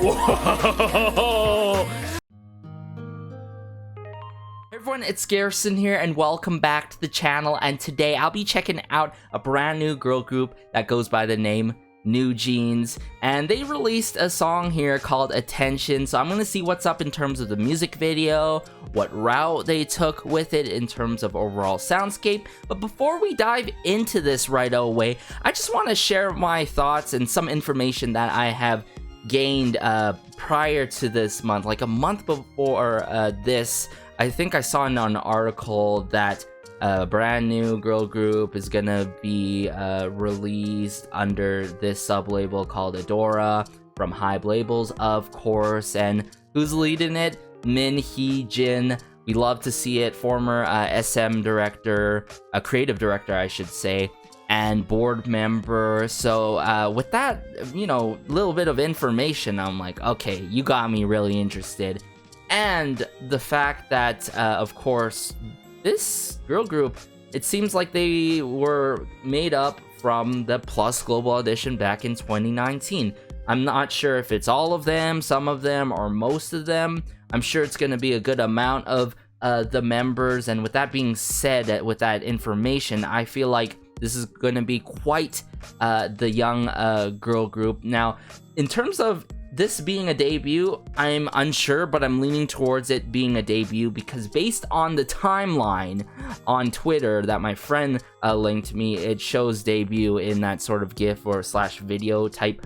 Whoa! Hey everyone, it's Garrison here and welcome back to the channel, and today I'll be checking out a brand new girl group that goes by the name NewJeans, and they released a song here called Attention. So I'm gonna see what's up in terms of the music video, what route they took with it in terms of overall soundscape. But before we dive into this right away, I just want to share my thoughts and some information that I have gained prior to this month. Like a month before this, I think I saw in an article that a brand new girl group is gonna be released under this sub-label called Ador from Hype Labels, of course. And who's leading it? Min Hee Jin. We love to see it. Former SM director, a creative director, I should say, and board member. So with that, you know, little bit of information, I'm like, okay, you got me really interested. And the fact that, of course, this girl group, it seems like they were made up from the Plus Global Audition back in 2019. I'm not sure if it's all of them, some of them, or most of them. I'm sure it's going to be a good amount of the members. And with that being said, with that information, I feel like this is going to be quite the young girl group. Now, in terms of this being a debut, I'm unsure, but I'm leaning towards it being a debut because based on the timeline on Twitter that my friend linked me, it shows debut in that sort of GIF or slash video type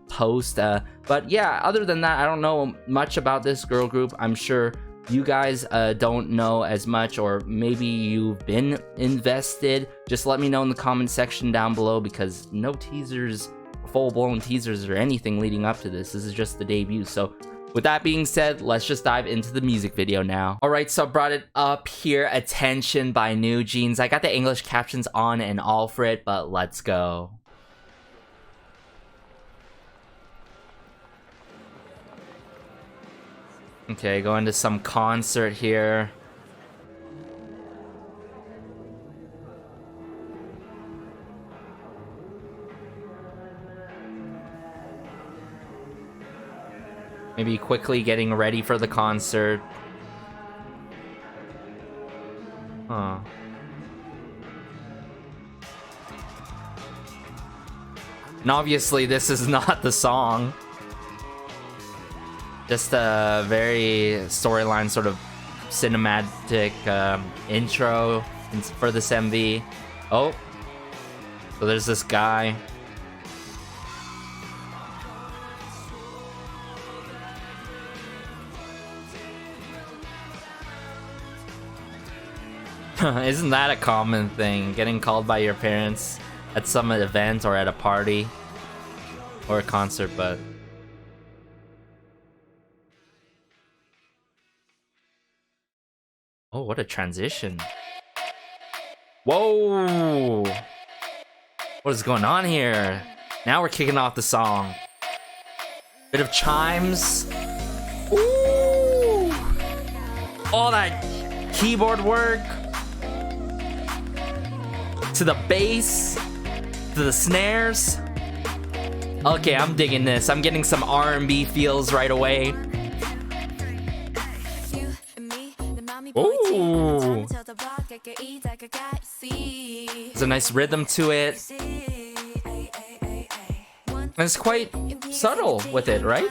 post. But yeah, other than that, I don't know much about this girl group. I'm sure you guys don't know as much, or maybe you've been invested. Just let me know in the comment section down below, because no teasers, full-blown teasers or anything leading up to this. This is just the debut. So with that being said, let's just dive into the music video now. Alright, so I brought it up here. Attention by NewJeans. I got the English captions on and all for it, but let's go. Okay, going to some concert here. Maybe quickly getting ready for the concert. Huh. And obviously this is not the song. Just a very storyline sort of cinematic intro for this MV. Oh, so there's this guy. Isn't that a common thing? Getting called by your parents at some event or at a party or a concert, but... Oh, what a transition. Whoa! What is going on here? Now we're kicking off the song. Bit of chimes. Ooh! All that keyboard work. To the bass, to the snares. Okay, I'm digging this. I'm getting some R&B feels right away. Ooh. There's a nice rhythm to it. And it's quite subtle with it, right?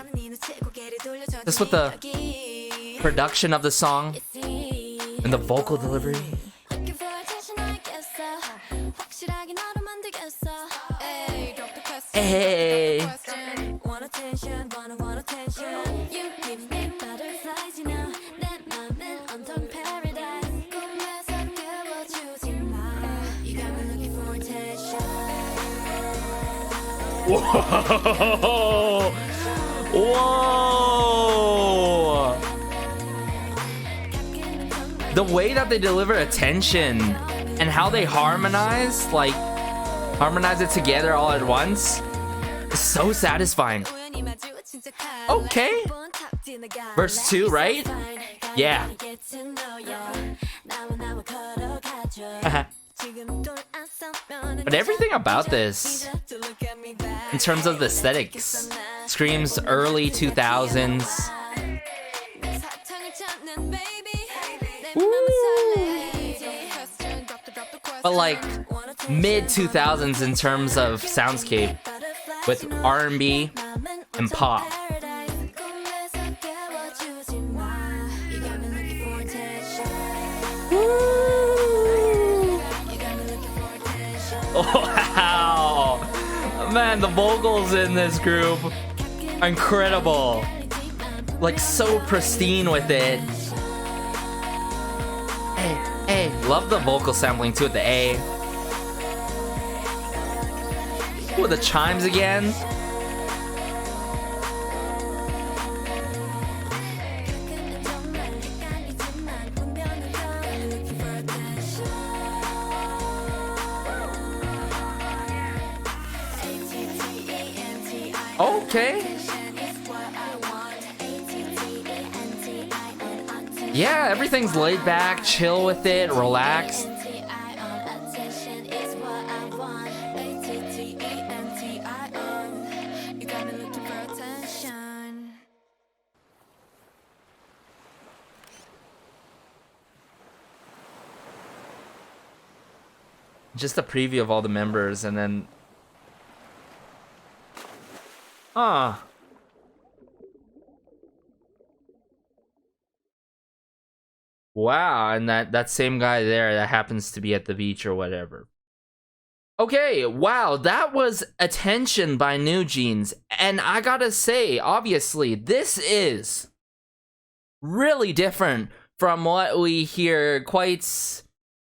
Just with the production of the song and the vocal delivery. Hey. Whoa. Whoa. The way that they deliver attention and how they harmonize it together all at once. It's so satisfying. Okay. Verse 2, right? Yeah. But everything about this, in terms of the aesthetics, Screams early 2000s. But like mid 2000s in terms of soundscape with R&B and pop. Wow, man, the vocals in this group are incredible. Like so pristine with it. Hey, love the vocal sampling too with the A. Ooh, the chimes again. Okay. Yeah, everything's laid back, chill with it, relaxed. Just a preview of all the members, and then... Ah. Wow, and that same guy there that happens to be at the beach or whatever. Okay, wow, that was Attention by NewJeans. And I gotta say, obviously, this is really different from what we hear quite,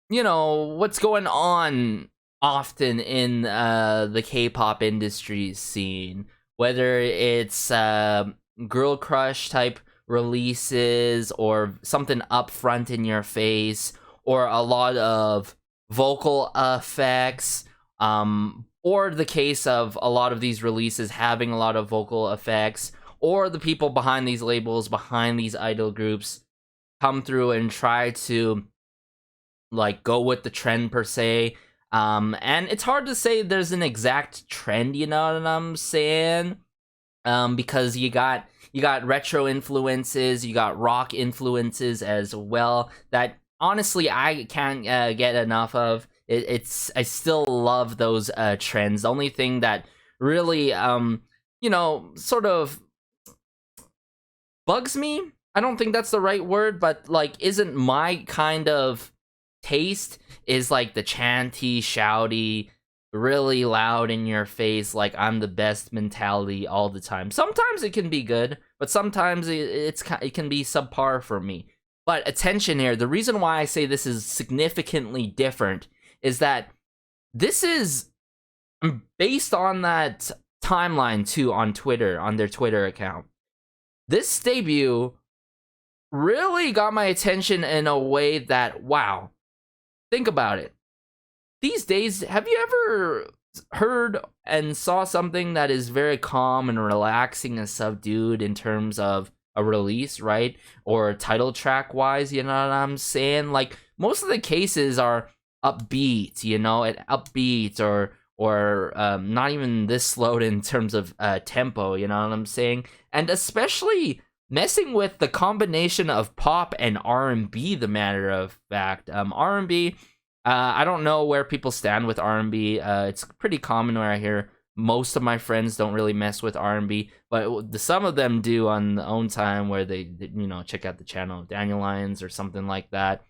you know, what's going on often in the K-pop industry scene. Whether it's girl crush type releases or something upfront in your face, or a lot of vocal effects, or the case of a lot of these releases having a lot of vocal effects, or the people behind these labels, behind these idol groups come through and try to like go with the trend per se. And it's hard to say there's an exact trend, you know what I'm saying? Because you got retro influences, you got rock influences as well that honestly I can't get enough of. I still love those trends. The only thing that really you know, sort of bugs me, I don't think that's the right word, but like isn't my kind of taste, is like the chanty, shouty, really loud in your face, like I'm the best mentality all the time. Sometimes it can be good, but sometimes it can be subpar for me. But Attention here, the reason why I say this is significantly different is that this is based on that timeline too on Twitter, on their Twitter account. This debut really got my attention in a way that, wow, think about it. These days, have you ever heard and saw something that is very calm and relaxing and subdued in terms of a release, right? Or title track wise, you know what I'm saying? Like, most of the cases are upbeat, you know, upbeat or not even this slowed in terms of tempo, you know what I'm saying? And especially messing with the combination of pop and R&B, the matter of fact. R&B, I don't know where people stand with R&B. It's pretty common where I hear most of my friends don't really mess with R&B, but some of them do on their own time, where they you know, check out the channel Dandelions or something like that,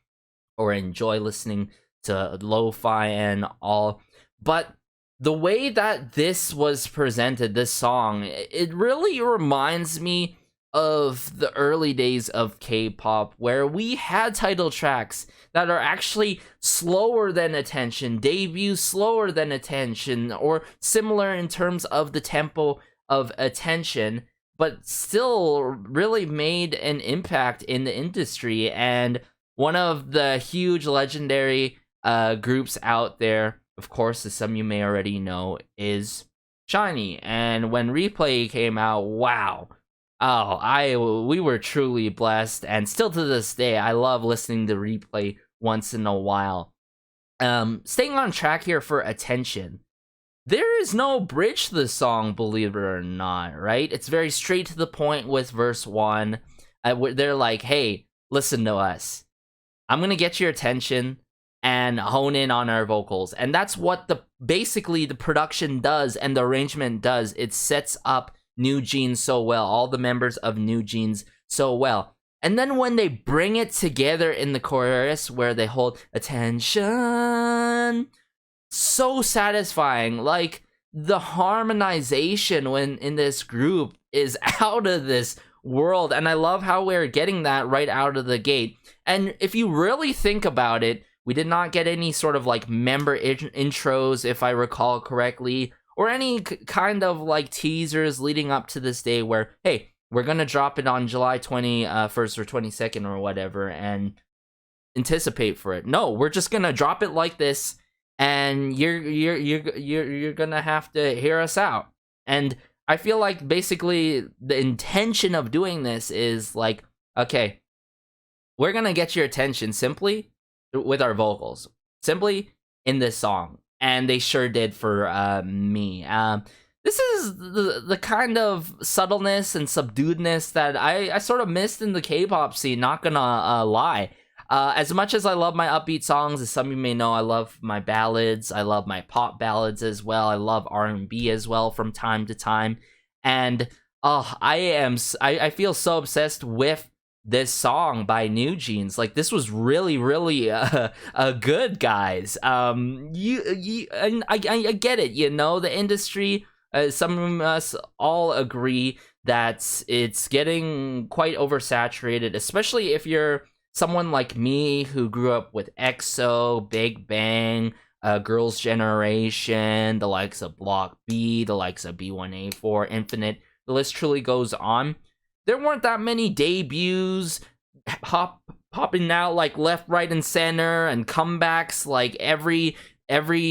or enjoy listening to lo-fi and all. But the way that this was presented, this song, it really reminds me of the early days of K-pop, where we had title tracks that are actually slower than Attention, debuts slower than Attention, or similar in terms of the tempo of Attention, but still really made an impact in the industry. And one of the huge legendary groups out there, of course, as some of you may already know, is SHINee. And when Replay came out, wow. We were truly blessed, and still to this day, I love listening to Replay once in a while. Staying on track here for Attention, there is no bridge to the song, believe it or not, right? It's very straight to the point with verse 1. They're like, hey, listen to us. I'm gonna get your attention and hone in on our vocals. And that's what basically the production does and the arrangement does. It sets up NewJeans so well, all the members of NewJeans so well. And then when they bring it together in the chorus where they hold attention, so satisfying. Like, the harmonization when in this group is out of this world, and I love how we're getting that right out of the gate. And if you really think about it, we did not get any sort of like member intros, if I recall correctly, or any kind of like teasers leading up to this day where, hey, we're gonna drop it on July 21st or 22nd or whatever and anticipate for it. No, we're just gonna drop it like this, and you're gonna have to hear us out. And I feel like basically the intention of doing this is like, okay, we're gonna get your attention simply with our vocals, simply in this song, and they sure did for me. This is the kind of subtleness and subduedness that I sort of missed in the K-pop scene, not gonna lie. As much as I love my upbeat songs, as some of you may know, I love my ballads. I love my pop ballads as well. I love R&B as well from time to time. And I feel so obsessed with this song by NewJeans. Like, this was really, really good, guys. And I get it. You know, the industry. Some of us all agree that it's getting quite oversaturated, especially if you're someone like me who grew up with EXO, Big Bang, Girls' Generation, the likes of Block B, the likes of B1A4, Infinite. The list truly goes on. There weren't that many debuts popping out like left, right, and center, and comebacks like every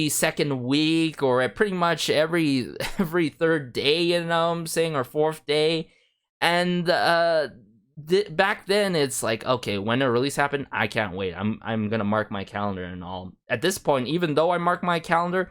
second week, or pretty much every third day, you know what I'm saying, or fourth day. And back then it's like, okay, when a release happened, I can't wait. I'm gonna mark my calendar and all. At this point, even though I mark my calendar,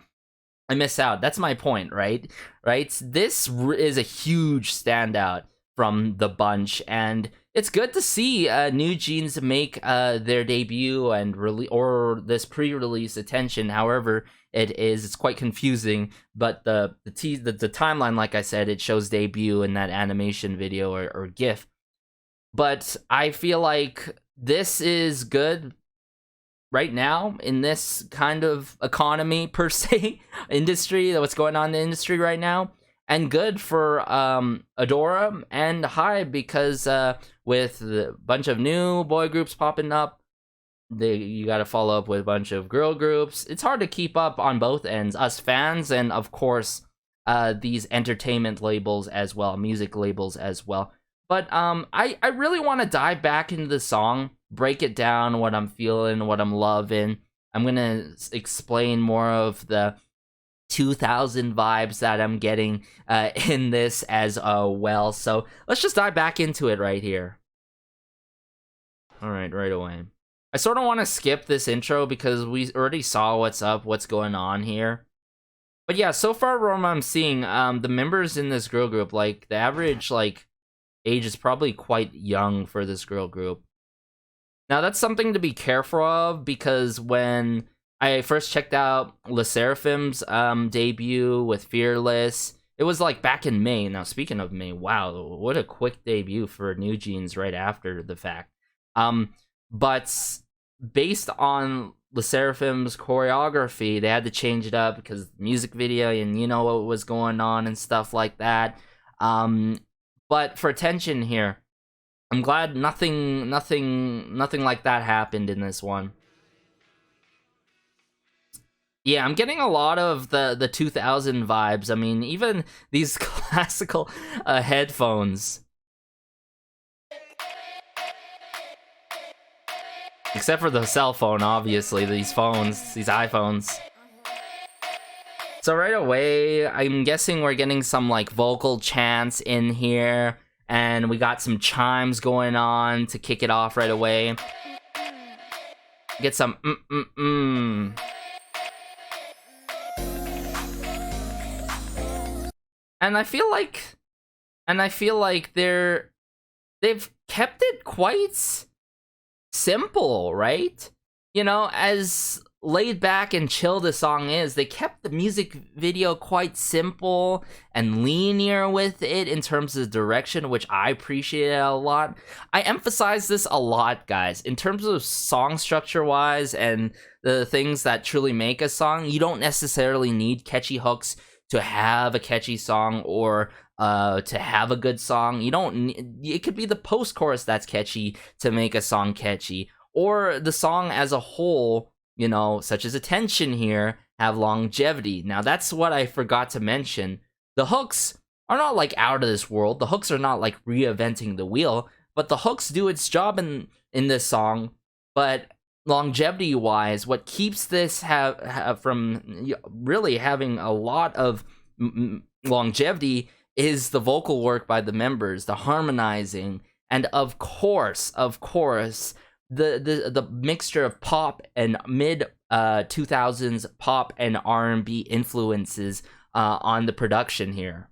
I miss out. That's my point, right? This is a huge standout from the bunch, and it's good to see NewJeans make their debut and or this pre-release attention. However it is, it's quite confusing. But the timeline, like I said, it shows debut in that animation video or GIF. But I feel like this is good right now in this kind of economy, per se, industry, what's going on in the industry right now. And good for Ador and HYBE, because with a bunch of new boy groups popping up, you got to follow up with a bunch of girl groups. It's hard to keep up on both ends, us fans and, of course, these entertainment labels as well, music labels as well. But I really want to dive back into the song, break it down, what I'm feeling, what I'm loving. I'm going to explain more of the 2000 vibes that I'm getting in this as well. So let's just dive back into it right here. All right, right away. I sort of want to skip this intro because we already saw what's going on here. But yeah, so far from what I'm seeing, the members in this girl group, like the average like age is probably quite young for this girl group. Now that's something to be careful of, because when I first checked out LE SSERAFIM's debut with Fearless, it was like back in May. Now, speaking of May, wow, what a quick debut for NewJeans right after the fact. But based on LE SSERAFIM's choreography, they had to change it up because music video and you know what was going on and stuff like that. But for attention here, I'm glad nothing like that happened in this one. Yeah, I'm getting a lot of the 2000 vibes. I mean, even these classical headphones. Except for the cell phone, obviously, these phones, these iPhones. So right away, I'm guessing we're getting some like vocal chants in here, and we got some chimes going on to kick it off right away. Get some and I feel like they've kept it quite simple, right? You know, as laid back and chill the song is, they kept the music video quite simple and linear with it in terms of direction, which I appreciate a lot. I emphasize this a lot, guys. In terms of song structure wise and the things that truly make a song, you don't necessarily need catchy hooks to have a catchy song or to have a good song. You don't it could be the post chorus that's catchy to make a song catchy, or the song as a whole, you know, such as Attention here, have longevity. Now that's what I forgot to mention. The hooks are not like out of this world. The hooks are not like reinventing the wheel, but the hooks do its job in this song. But longevity wise, what keeps this from really having a lot of longevity is the vocal work by the members, the harmonizing, and of course, the mixture of pop and mid 2000s pop and R&B influences on the production here.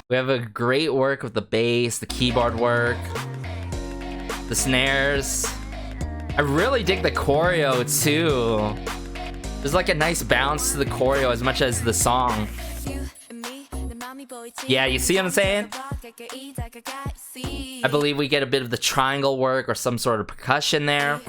We have a great work with the bass, the keyboard work, the snares. I really dig the choreo too. There's like a nice bounce to the choreo as much as the song. Yeah, you see what I'm saying? I believe we get a bit of the triangle work or some sort of percussion there.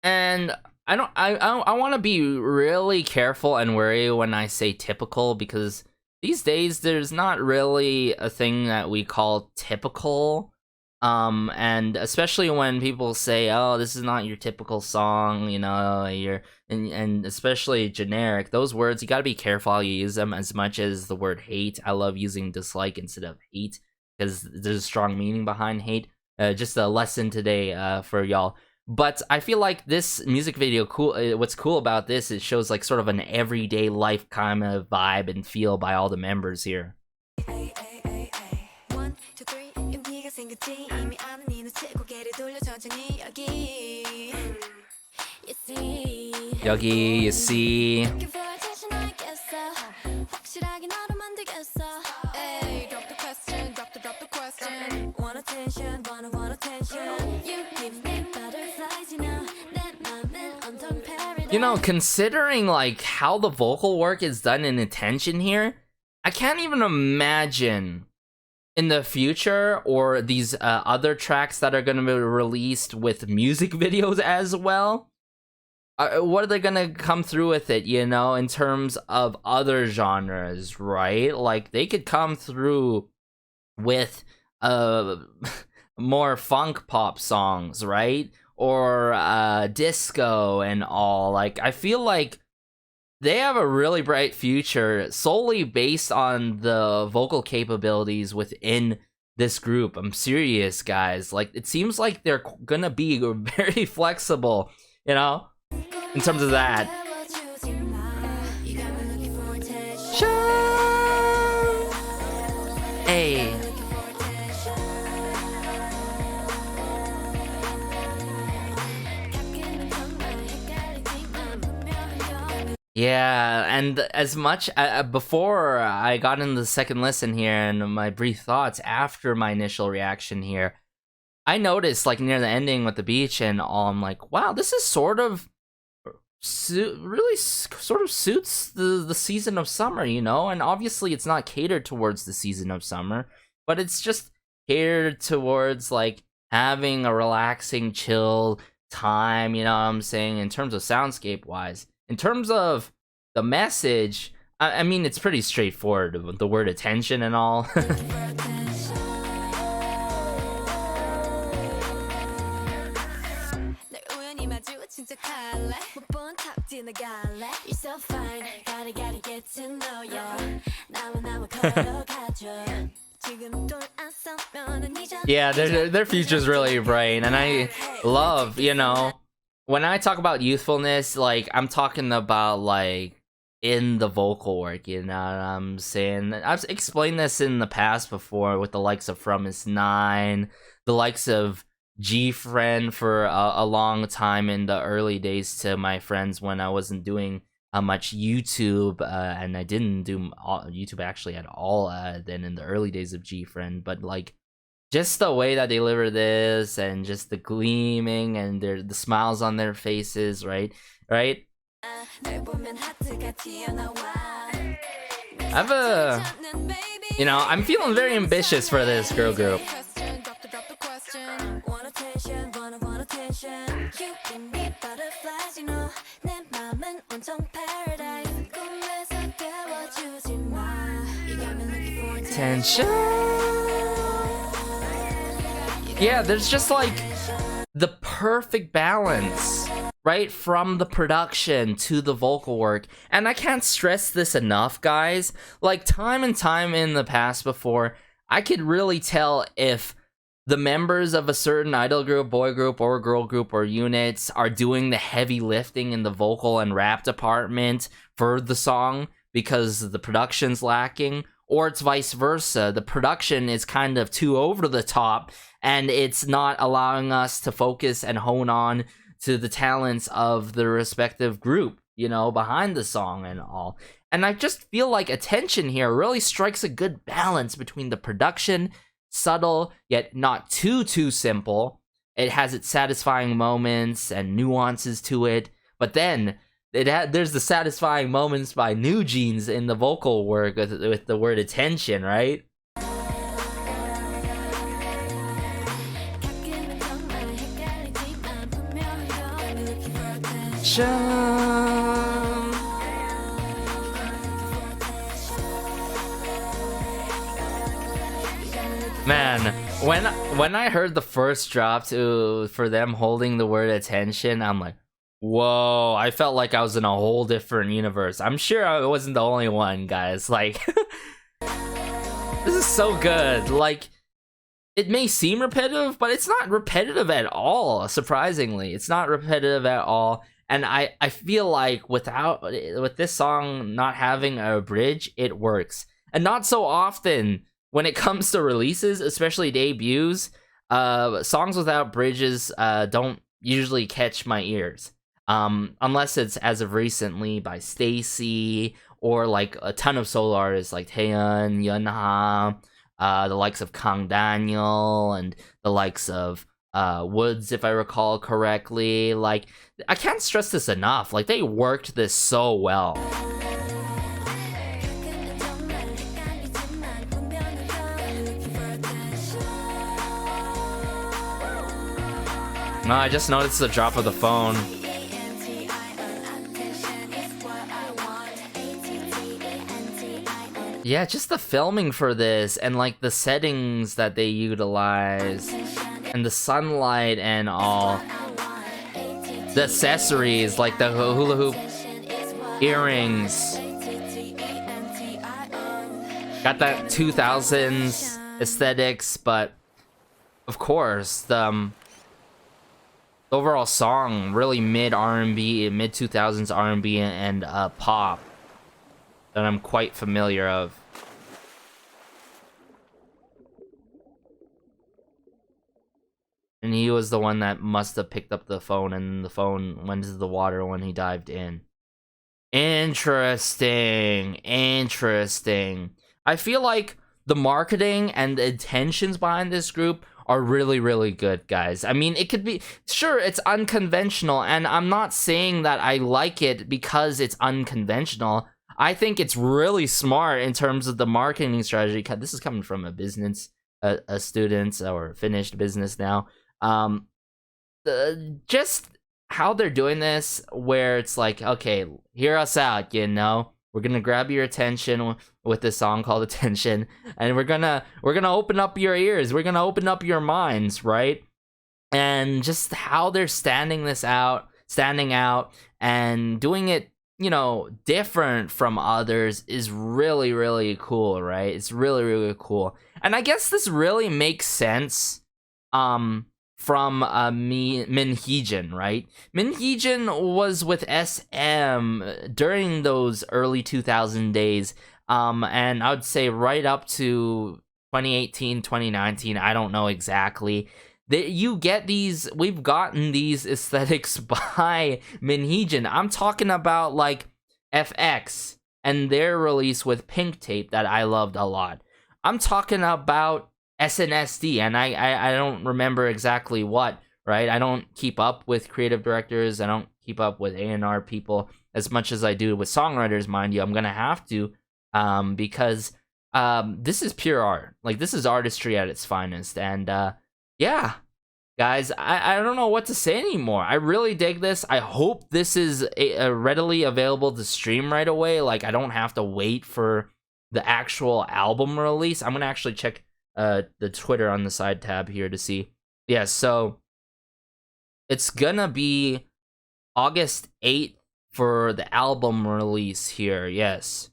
And I want to be really careful and wary when I say typical, because these days there's not really a thing that we call typical. And especially when people say, oh, this is not your typical song, you know, and especially generic, those words, you gotta be careful how you use them, as much as the word hate. I love using dislike instead of hate, because there's a strong meaning behind hate. Just a lesson today for y'all. But I feel like this music video, what's cool about this, it shows like sort of an everyday life kind of vibe and feel by all the members here. 여기, you see. You know, considering like how the vocal work is done in Attention here, I can't even imagine in the future, or these other tracks that are going to be released with music videos as well, what are they going to come through with it, you know, in terms of other genres, right? Like, they could come through with more funk pop songs, right? Or disco and all. Like, I feel like they have a really bright future solely based on the vocal capabilities within this group. I'm serious, guys. Like, it seems like they're gonna be very flexible, you know, in terms of that. Hey. Yeah, and as much before I got into the second listen here and my brief thoughts after my initial reaction here, I noticed like near the ending with the beach and all, I'm like, wow, this is sort of really sort of suits the season of summer, you know? And obviously it's not catered towards the season of summer, but it's just catered towards like having a relaxing, chill time, you know what I'm saying, in terms of soundscape wise. In terms of the message, I mean, it's pretty straightforward, the word attention and all. Yeah, their future's really bright, and I love, you know, when I talk about youthfulness, like, I'm talking about, like, in the vocal work, you know what I'm saying? I've explained this in the past before with the likes of From Is 9, the likes of G-Friend for a long time in the early days to my friends when I wasn't doing much YouTube, and I didn't do YouTube actually at all then in the early days of G-Friend, but like just the way that they deliver this and just the gleaming and the smiles on their faces, right? I'm feeling very ambitious for this girl group. Tension. Yeah, there's just like the perfect balance, right? From the production to the vocal work. And I can't stress this enough, guys. Like, time and time in the past before, I could really tell if the members of a certain idol group, boy group, or girl group, or units are doing the heavy lifting in the vocal and rap department for the song because the production's lacking, or it's vice versa. The production is kind of too over the top, and it's not allowing us to focus and hone on to the talents of the respective group, you know, behind the song and all. And I just feel like Attention here really strikes a good balance between the production, subtle, yet not too simple. It has its satisfying moments and nuances to it, but then there's the satisfying moments by NewJeans in the vocal work with the word attention, right? Man, when I heard the first drop for them holding the word attention, I'm like, whoa, I felt like I was in a whole different universe. I'm sure I wasn't the only one, guys. Like, this is so good. Like, it may seem repetitive, but it's not repetitive at all, surprisingly. It's not repetitive at all. And I feel like with this song not having a bridge, it works. And not so often when it comes to releases, especially debuts, songs without bridges don't usually catch my ears. Unless it's as of recently by Stacy, or like a ton of solo artists like Taeyeon, Yunha, the likes of Kang Daniel, and the likes of Woods, if I recall correctly. Like, I can't stress this enough. Like, they worked this so well. No, I just noticed the drop of the phone. Yeah, just the filming for this, and like the settings that they utilize, and the sunlight and all. The accessories, like the hula hoop earrings. Got that 2000s aesthetics, but of course, the overall song, really mid R&B, mid 2000s R&B and pop that I'm quite familiar of. And he was the one that must have picked up the phone, and the phone went into the water when he dived in. Interesting. I feel like the marketing and the intentions behind this group are really, really good, guys. I mean, it could be, sure, it's unconventional, and I'm not saying that I like it because it's unconventional. I think it's really smart in terms of the marketing strategy. This is coming from a business, a student, or finished business now. Just how they're doing this, where it's like, okay, hear us out, you know? We're gonna grab your attention with this song called Attention, and we're gonna open up your ears, we're gonna open up your minds, right? And just how they're standing out, and doing it, you know, different from others is really, really cool, right? It's really, really cool. And I guess this really makes sense from Min Heejin, right? Min Heejin was with SM during those early 2000 days, and I would say right up to 2018, 2019, I don't know exactly. You get these, we've gotten these aesthetics by Min Heejin. I'm talking about like FX and their release with Pink Tape that I loved a lot. I'm talking about SNSD, and I don't remember exactly what, right? I don't keep up with creative directors. I don't keep up with A&R people as much as I do with songwriters, mind you. I'm going to have to, because this is pure art. Like, this is artistry at its finest. And yeah, guys, I don't know what to say anymore. I really dig this. I hope this is readily available to stream right away. Like, I don't have to wait for the actual album release. I'm going to actually check the Twitter on the side tab here to see. Yeah, so it's gonna be August 8th for the album release here. Yes,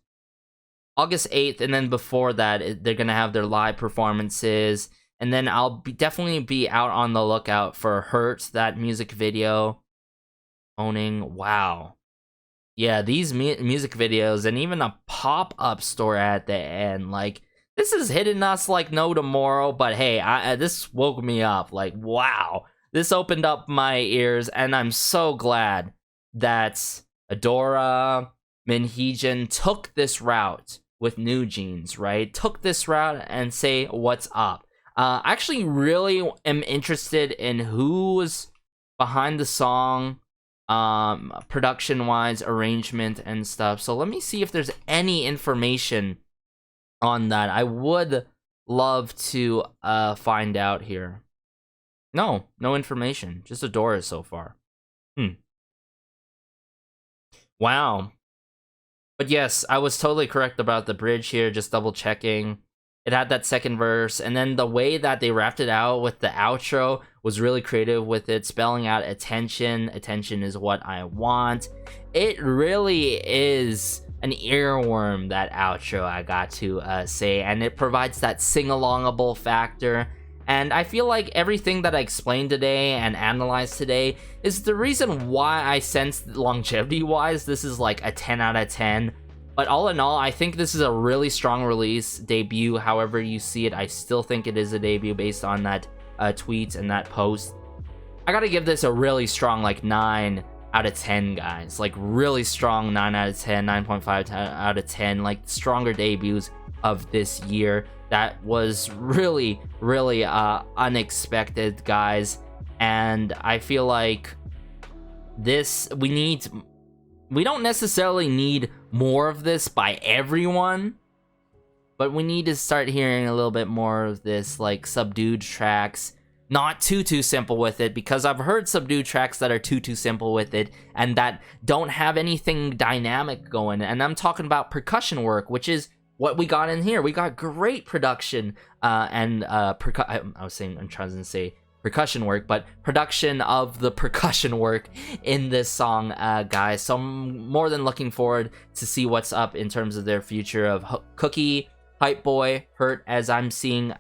August 8th, and then before that they're gonna have their live performances, and then I'll definitely be out on the lookout for Hurt, that music video. Owning, wow. Yeah, these music videos, and even a pop-up store at the end, like, this is hitting us like no tomorrow, but hey, this woke me up. Like, wow, this opened up my ears, and I'm so glad that Ador, Min Heejin took this route with NewJeans, right? Took this route and say, what's up? I actually really am interested in who's behind the song, production-wise, arrangement, and stuff. So let me see if there's any information on that. I would love to find out here. No information. Just Adora so far. Wow. But yes, I was totally correct about the bridge here, just double checking. It had that second verse, and then the way that they wrapped it out with the outro was really creative with it, spelling out attention. Attention is what I want. It really is an earworm, that outro, I got to say, and it provides that sing-alongable factor. And I feel like everything that I explained today and analyzed today is the reason why I sensed longevity-wise this is like a 10 out of 10. But all in all, I think this is a really strong release, debut, however you see it. I still think it is a debut based on that tweet and that post. I gotta give this a really strong, like, 9 out of 10, guys. Like, really strong 9 out of 10, 9.5 out of 10. Like, stronger debuts of this year. That was really, really unexpected, guys. And I feel like this, we don't necessarily need more of this by everyone, but we need to start hearing a little bit more of this, like, subdued tracks. Not too simple with it, because I've heard subdued tracks that are too simple with it and that don't have anything dynamic going. And I'm talking about percussion work, which is what we got in here. We got great production and I'm trying to say percussion work, but production of the percussion work in this song, guys. So I'm more than looking forward to see what's up in terms of their future of Cookie, Hype Boy, Hurt, as I'm seeing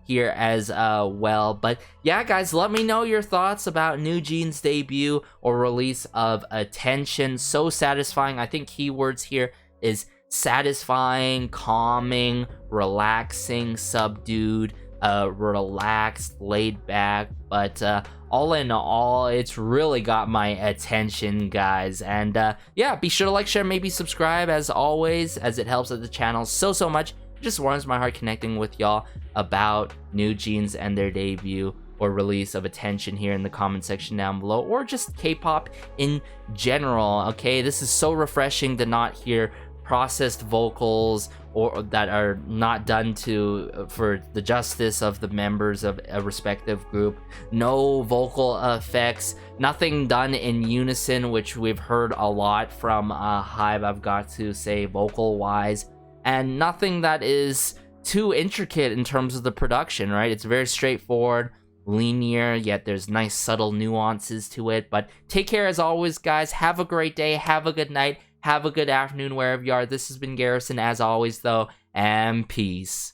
here as well. But yeah, guys, let me know your thoughts about NewJeans' debut or release of Attention. So satisfying. I think keywords here is satisfying, calming, relaxing, subdued, relaxed, laid back. But all in all, it's really got my attention, guys. And yeah, be sure to like, share, maybe subscribe, as always, as it helps the channel so much. It just warms my heart connecting with y'all about NewJeans and their debut or release of Attention here in the comment section down below, or just K-pop in general. Okay, this is so refreshing to not hear processed vocals or that are not done for the justice of the members of a respective group. No vocal effects, nothing done in unison, which we've heard a lot from Hive, I've got to say, vocal wise, and nothing that is too intricate in terms of the production, right? It's very straightforward, linear, yet there's nice subtle nuances to it. But take care as always, guys. Have a great day, have a good night, have a good afternoon wherever you are. This has been Garrison, as always, though, and peace.